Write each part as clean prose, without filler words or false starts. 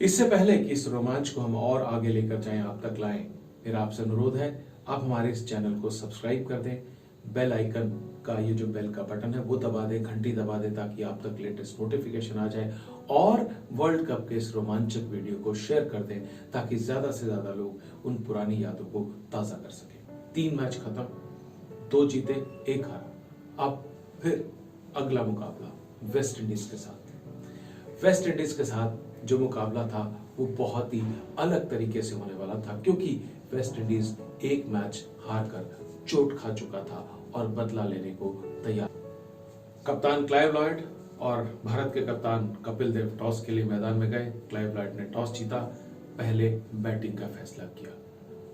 इससे पहले कि इस रोमांच को हम और आगे लेकर जाएं, आप तक लाएं, मेरा आपसे अनुरोध है आप हमारे इस चैनल को सब्सक्राइब कर दें। बेल आइकन का ये जो बेल का बटन है वो दबा दें, घंटी दबा दें ताकि आप तक लेटेस्ट नोटिफिकेशन आ जाए और वर्ल्ड कप के इस रोमांचक वीडियो को शेयर कर दें ताकि ज्यादा से ज्यादा लोग उन पुरानी यादों को ताजा कर सकें। 3 मैच खत्म, 2 जीते 1 हारा। अब फिर अगला मुकाबला वेस्ट इंडीज के साथ। वेस्ट इंडीज के साथ जो मुकाबला था वो बहुत ही अलग तरीके से होने वाला था, क्योंकि वेस्ट इंडीज एक मैच हारकर चोट खा चुका था और बदला लेने को तैयार। कप्तान क्लाइव लॉयड और भारत के कप्तान कपिल देव टॉस के लिए मैदान में गए। क्लाइव लॉयड ने टॉस जीता, पहले बैटिंग का फैसला किया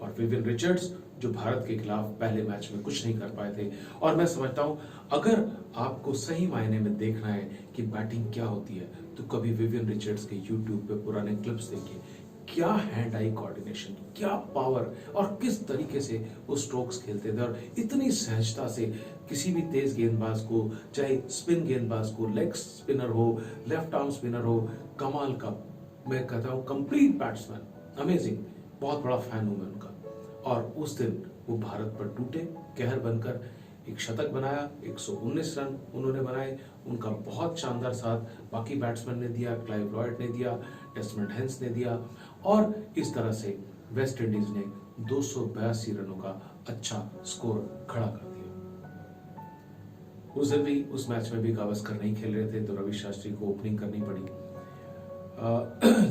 और विवियन रिचर्ड्स जो भारत के खिलाफ पहले मैच में कुछ नहीं कर पाए थे। और मैं समझता हूं अगर आपको सही मायने में देखना है कि बैटिंग क्या होती है तो कभी विवियन रिचर्ड्स के यूट्यूब पे पुराने क्लिप्स देखिए। क्या हैंड आई कोऑर्डिनेशन, क्या पावर और किस तरीके से वो स्ट्रोक्स खेलते थे और इतनी सहजता से किसी भी तेज गेंदबाज को, चाहे स्पिन गेंदबाज को, लेग स्पिनर हो, लेफ्ट आर्म स्पिनर हो, कमाल का, मैं कहता हूं कंप्लीट बैट्समैन, अमेजिंग। बहुत बड़ा फैन हूं मैं उनका। और उस दिन वो भारत पर टूटे, कहर बनकर एक शतक बनाया, 119 रन उन्होंने बनाए। उनका बहुत शानदार साथ बाकी बैट्समैन ने दिया, क्लाइव लॉयड ने दिया, डेसमंड हेंस ने दिया और इस तरह से वेस्ट इंडीज ने 282 रनों का अच्छा स्कोर खड़ा कर दिया। उस दिन भी, उस मैच में भी गावस्कर नहीं खेल रहे थे तो रवि शास्त्री को ओपनिंग करनी पड़ी।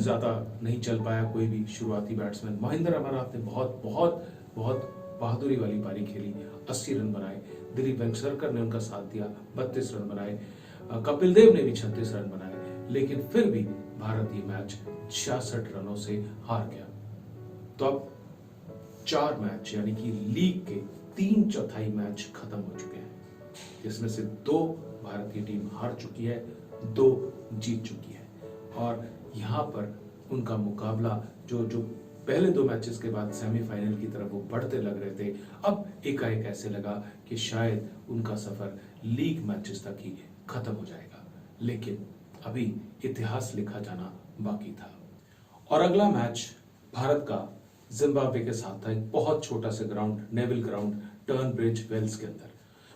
ज्यादा नहीं चल पाया कोई भी शुरुआती बैट्समैन। महेंद्र अमरनाथ ने बहुत बहुत बहुत बहादुरी वाली पारी खेली, 80 रन बनाए। दिलीप वेंगसरकर ने उनका साथ दिया, 32 रन बनाए। कपिल देव ने भी 36 रन बनाए, लेकिन फिर भी भारत ये मैच 66 रनों से हार गया। तो अब 4 मैच यानी कि लीग के 3/4 मैच खत्म हो चुके हैं, जिसमें से 2 भारत की टीम हार चुकी है, 2 जीत चुकी है। और यहाँ पर उनका मुकाबला जो पहले 2 मैचेस के बाद सेमीफाइनल की तरफ वो बढ़ते लग रहे थे, अब एकाएक ऐसे लगा कि शायद उनका सफर लीग मैचेस तक ही खत्म हो जाएगा। लेकिन अभी इतिहास लिखा जाना बाकी था। और अगला मैच भारत का जिम्बाब्वे के साथ था, एक बहुत छोटा सा ground, Nevill ground, Tunbridge, Wells के अंदर।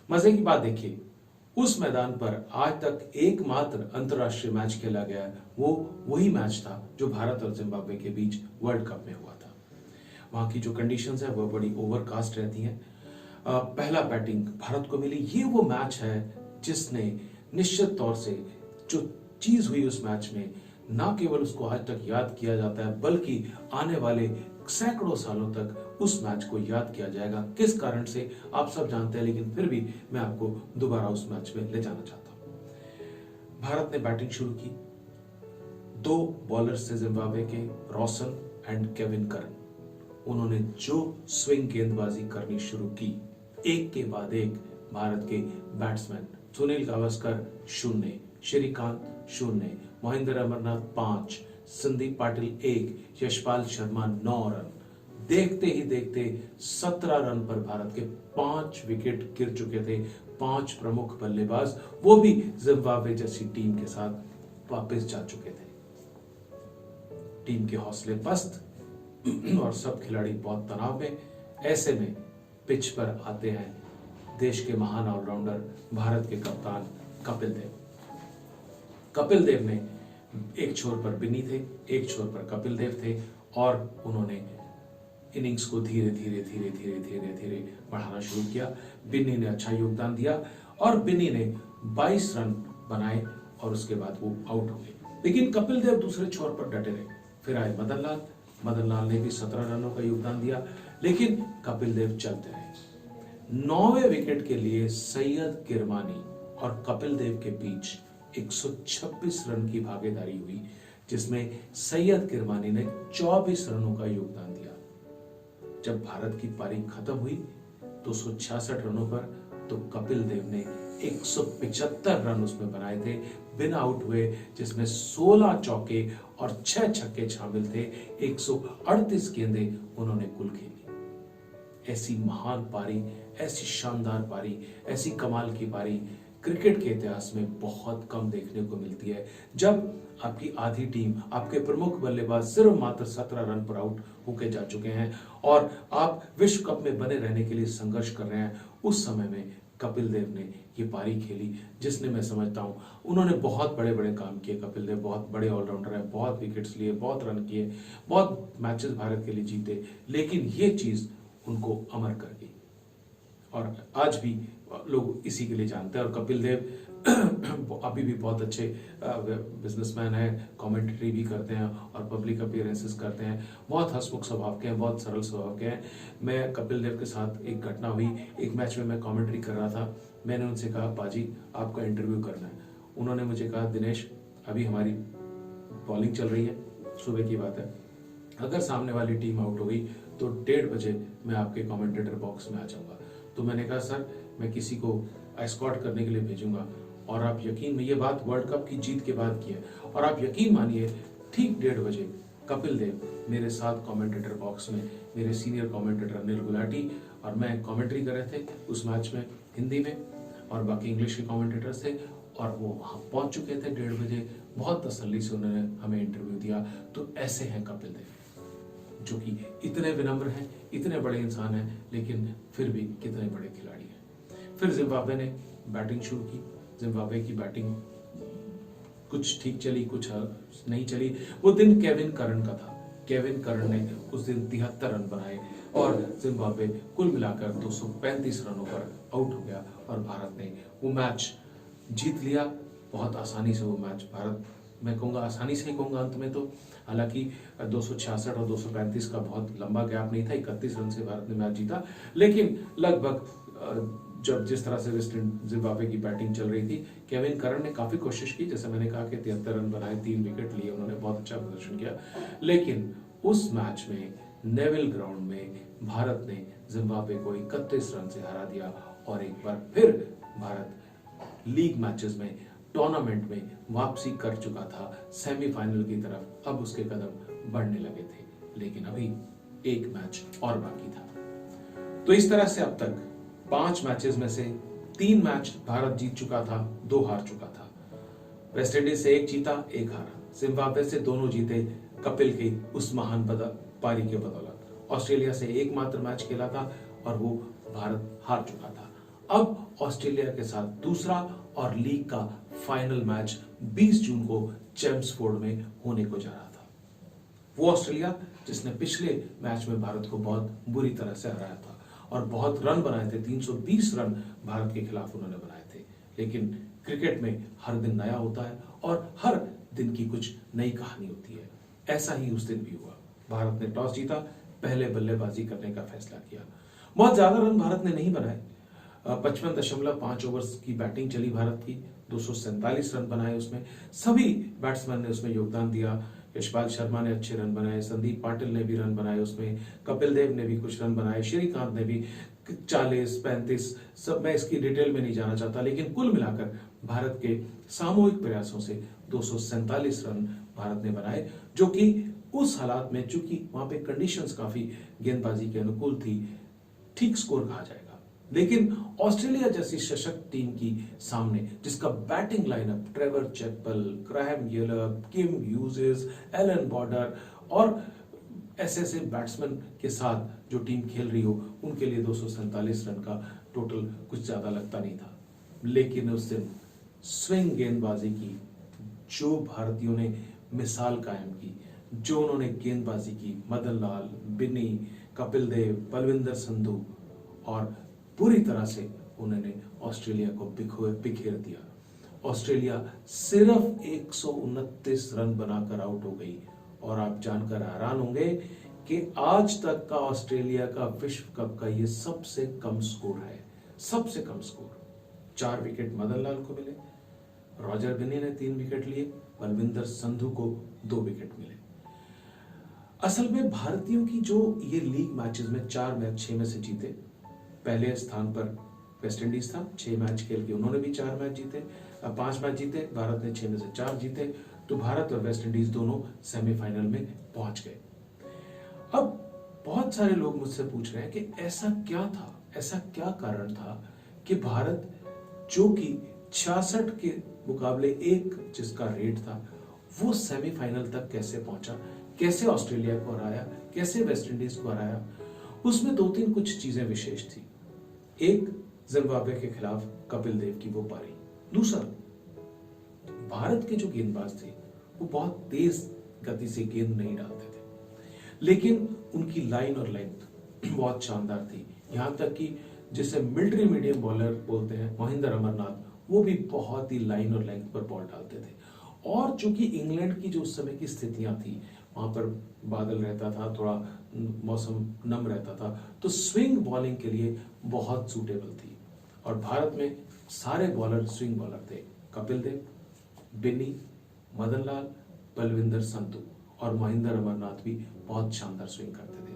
मजे की बात देखिए, उस मैदान पर आज तक एकमात्र अंतरराष्ट्रीय मैच खेला गया है, वो वही मैच था जो भारत और जिम्बाब्वे के बीच वर्ल्ड कप में हुआ था। वहां की जो कंडीशंस है वो बड़ी ओवरकास्ट रहती हैं। पहला बैटिंग भारत को मिली। ये वो मैच है जिसने निश्चित तौर से जो चीज हुई उस मैच में, ना केवल उसको आज तक याद किया जाता है बल्कि आने वाले सैकड़ों सालों तक उस मैच को याद किया जाएगा। किस कारण से आप सब जानते हैं, लेकिन फिर भी मैं आपको दोबारा उस मैच में ले जाना चाहता हूं। भारत ने बैटिंग शुरू की। 2 बॉलर्स थे जिम्बाब्वे के, रॉसन एंड केविन करन। उन्होंने जो स्विंग गेंदबाजी करनी शुरू की, एक के बाद एक भारत के बैट्समैन, सुनील गावस्कर 0, श्रीकांत 0, महेंद्र अमरनाथ 5, संदीप पाटिल 1, यशपाल शर्मा 9 रन। देखते ही देखते 17 रन पर भारत के 5 विकेट गिर चुके थे। 5 प्रमुख बल्लेबाज, वो भी जिम्बाब्वे जैसी टीम के साथ वापस जा चुके थे। टीम के हौसले पस्त और सब खिलाड़ी बहुत तनाव में। ऐसे में पिच पर आते हैं देश के महान ऑलराउंडर, भारत के कप्तान कपिल देव। कपिल देव ने एक छोर पर बिन्नी थे, एक छोर पर कपिल देव थे और उन्होंने इनिंग्स को धीरे धीरे धीरे धीरे धीरे धीरे बढ़ाना शुरू किया। बिन्नी ने अच्छा योगदान दिया और बिन्नी ने 22 रन बनाए और उसके बाद वो आउट हो गए। लेकिन कपिल देव दूसरे छोर पर डटे रहे। फिर आए मदन लाल ने भी 17 रनों का योगदान दिया, लेकिन कपिल देव चलते रहे। 9वें विकेट के लिए सैयद किरमानी और कपिल देव के बीच 126 रन की भागीदारी हुई, जिसमें सैयद किरमानी ने 24 रनों का योगदान दिया। जब भारत की पारी खत्म हुई 266 रनों पर, तो कपिल देव ने 175 रन उसमें बनाए थे बिना आउट हुए, जिसमें 16 चौके और 6 छक्के शामिल थे। 138 गेंदें उन्होंने कुल खेली। ऐसी महान पारी, ऐसी शानदार पारी, ऐसी कमाल की पारी क्रिकेट के इतिहास में बहुत कम देखने को मिलती है, जब आपकी आधी टीम, आपके प्रमुख बल्लेबाज सिर्फ मात्र 17 रन पर आउट होके जा चुके हैं और आप विश्व कप में बने रहने के लिए संघर्ष कर रहे हैं। उस समय में कपिल देव ने ये पारी खेली, जिसने मैं समझता हूँ उन्होंने बहुत बड़े बड़े काम किए। कपिल देव बहुत बड़े ऑलराउंडर हैं, बहुत विकेट्स लिए, बहुत रन किए, बहुत मैचेस भारत के लिए जीते, लेकिन ये चीज उनको अमर कर गई और आज भी लोग इसी के लिए जानते हैं। और कपिल देव अभी भी बहुत अच्छे बिजनेसमैन हैं, कमेंट्री भी करते हैं और पब्लिक अपीयरेंसेस करते हैं, बहुत हंसमुख स्वभाव के हैं, बहुत सरल स्वभाव के हैं। मैं कपिल देव के साथ एक घटना हुई, एक मैच में मैं कमेंट्री कर रहा था, मैंने उनसे कहा पाजी आपका इंटरव्यू करना है। उन्होंने मुझे कहा दिनेश अभी हमारी बॉलिंग चल रही है, सुबह की बात है, अगर सामने वाली टीम आउट हो गई तो 1:30 बजे मैं आपके कमेंटेटर बॉक्स में आ जाऊंगा। तो मैंने कहा सर मैं किसी को एस्कॉर्ट करने के लिए भेजूंगा, और आप यकीन में, ये बात वर्ल्ड कप की जीत के बाद की है, और आप यकीन मानिए ठीक 1:30 बजे कपिल देव मेरे साथ कमेंटेटर बॉक्स में, मेरे सीनियर कमेंटेटर अनिल गुलाटी और मैं कमेंट्री कर रहे थे उस मैच में हिंदी में, और बाकी इंग्लिश के कमेंटेटर्स थे, और वो वहां पहुंच चुके थे 1:30 बजे। बहुत तसल्ली से उन्होंने हमें इंटरव्यू दिया। तो ऐसे हैं कपिल देव, जो कि इतने विनम्र हैं, इतने बड़े इंसान हैं, लेकिन फिर भी कितने बड़े खिलाड़ी हैं। फिर जिम्बाब्वे ने बैटिंग शुरू की। जिम्बाब्वे की बैटिंग कुछ ठीक चली, कुछ नहीं चली। वो दिन केविन करन का था। केविन करन ने उस दिन 73 रन बनाए और जिम्बाब्वे कुल मिलाकर 235 रनों पर आउट हो गया और भारत ने वो मैच जीत लिया बहुत आसानी से। वो मैच भारत, मैं कहूँगा आसानी से ही कहूँगा अंत में तो, हालांकि 266 और 235 का बहुत लंबा गैप नहीं था, 31 रन से भारत ने मैच जीता, लेकिन लगभग जब जिस तरह से जिम्बाब्वे की बैटिंग चल रही थी, केविन करन ने काफी कोशिश की, जैसे मैंने कहा कि 73 रन बनाए, 3 विकेट लिए उन्होंने, बहुत अच्छा प्रदर्शन किया, लेकिन उस मैच में नेविल ग्राउंड में भारत ने जिम्बाब्वे को 31 रन से हरा दिया और एक बार फिर भारत लीग मैचेस में, टूर्नामेंट में वापसी कर चुका था सेमीफाइनल की तरफ। अब उसके कदम बढ़ने लगे थे, लेकिन अभी एक मैच और बाकी था। तो इस तरह से अब तक 5 मैचेस में से 3 मैच भारत जीत चुका था, 2 हार चुका था। वेस्टइंडीज से 1 जीता, 1 हारा। जिम्बाब्वे से दोनों जीते कपिल की उस महान पारी के बदौलत। ऑस्ट्रेलिया से 1 मात्र मैच खेला था और वो भारत हार चुका था। अब ऑस्ट्रेलिया के साथ दूसरा और लीग का फाइनल मैच 20 जून को चेम्सफोर्ड में होने को जा रहा था। वो ऑस्ट्रेलिया जिसने पिछले मैच में भारत को बहुत बुरी तरह से हराया था और बहुत रन बनाए थे, 320 रन भारत के खिलाफ उन्होंने बनाए थे। लेकिन क्रिकेट में हर दिन नया होता है और हर दिन की कुछ नई कहानी होती है। ऐसा ही उस दिन भी हुआ। भारत ने टॉस जीता, पहले बल्लेबाजी करने का फैसला किया। बहुत ज्यादा रन भारत ने नहीं बनाए, 55.5 ओवर्स की बैटिंग चली भारत की, 247 रन बनाए उसमें। सभी बैट्समैन ने उसमें योगदान दिया। यशपाल शर्मा ने अच्छे रन बनाए, संदीप पाटिल ने भी रन बनाए उसमें, कपिल देव ने भी कुछ रन बनाए, श्रीकांत ने भी 40-35, सब मैं इसकी डिटेल में नहीं जाना चाहता, लेकिन कुल मिलाकर भारत के सामूहिक प्रयासों से 247 रन भारत ने बनाए, जो कि उस हालात में, चूंकि वहां पे कंडीशंस काफी गेंदबाजी के अनुकूल थी, ठीक स्कोर कहा जाएगा। लेकिन ऑस्ट्रेलिया जैसी सशक्त टीम की सामने, जिसका batting lineup Trevor Chappell, Graham यूलर, किम ह्यूजेस, एलन बॉर्डर और ऐसे बैट्समैन के साथ जो टीम खेल रही हो, उनके लिए 247 रन का टोटल कुछ ज्यादा लगता नहीं था। लेकिन उस दिन स्विंग गेंदबाजी की जो भारतीयों ने मिसाल कायम की, जो उन्होंने गेंदबाजी की, मदन लाल, बिन्नी, कपिल देव, बलविंदर संधू, और पूरी तरह से उन्होंने ऑस्ट्रेलिया को बिखेर दिया। ऑस्ट्रेलिया सिर्फ 129 रन बनाकर आउट हो गई और आप जानकर हैरान होंगे कि आज तक का ऑस्ट्रेलिया का विश्व कप का ये सबसे कम स्कोर है, सबसे कम स्कोर। 4 विकेट मदन लाल को मिले, रॉजर बिन्नी ने 3 विकेट लिए, बलविंदर संधू को 2 विकेट मिले। असल में भारतीयों की जो ये लीग मैचेस में 4 मैच 6 में से जीते, पहले स्थान पर वेस्टइंडीज था, 6 मैच खेल के उन्होंने भी 4 मैच जीते, 5 मैच जीते, भारत ने 6 में से 4 जीते, तो भारत और वेस्टइंडीज दोनों सेमीफाइनल में पहुंच गए। अब बहुत सारे लोग मुझसे पूछ रहे हैं कि ऐसा क्या था, ऐसा क्या कारण था कि भारत, जो कि 66 के मुकाबले 1 जिसका रेट था, वो सेमीफाइनल तक कैसे पहुंचा, कैसे ऑस्ट्रेलिया को हराया, कैसे वेस्ट इंडीज को हराया, उसमें 2-3 कुछ चीजें विशेष थी। एक, जिम्बाब्वे के खिलाफ कपिल देव की वो पारी। दूसरा, भारत के जो गेंदबाज थे वो बहुत तेज गति से गेंद नहीं डालते थे, लेकिन उनकी लाइन और लेंथ बहुत शानदार थी। यहां तक कि जिसे मिलिट्री मीडियम बॉलर बोलते हैं, महेंद्र अमरनाथ, वो भी बहुत ही लाइन और लेंथ पर बॉल डालते थे। और चूंकि इंग्लैंड की जो उस समय की स्थितियां थी, वहां पर बादल रहता था, थोड़ा मौसम नम रहता था, तो स्विंग बॉलिंग के लिए बहुत सूटेबल थी। और भारत में सारे बॉलर स्विंग बॉलर थे। कपिल देव, बिन्नी, मदन लाल, बलविंदर संधू और महेंद्र अमरनाथ भी बहुत शानदार स्विंग करते थे।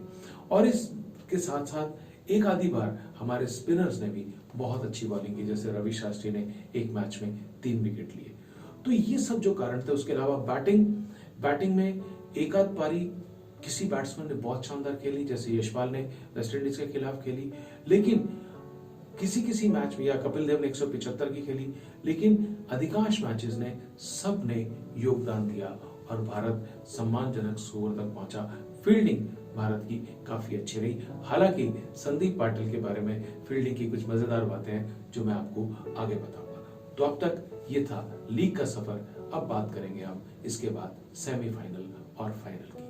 और इसके साथ साथ एक आधी बार हमारे स्पिनर्स ने भी बहुत अच्छी बॉलिंग की, जैसे रवि शास्त्री ने एक मैच में 3 विकेट लिए। तो ये सब जो कारण थे। उसके अलावा बैटिंग में एक आध पारी किसी बैट्समैन ने बहुत शानदार खेली, जैसे यशपाल ने वेस्ट इंडीज के खिलाफ खेली, लेकिन किसी मैच में, या कपिल देव ने 175 की खेली, लेकिन अधिकांश मैचेस ने सब ने योगदान दिया और भारत सम्मानजनक स्कोर तक पहुंचा। फील्डिंग भारत की काफी अच्छी रही। हालांकि संदीप पाटिल के बारे में फील्डिंग की कुछ मजेदार बातें हैं जो मैं आपको आगे बताऊंगा। तो अब तक ये था लीग का सफर। अब बात करेंगे हम इसके बाद सेमीफाइनल और फाइनल की।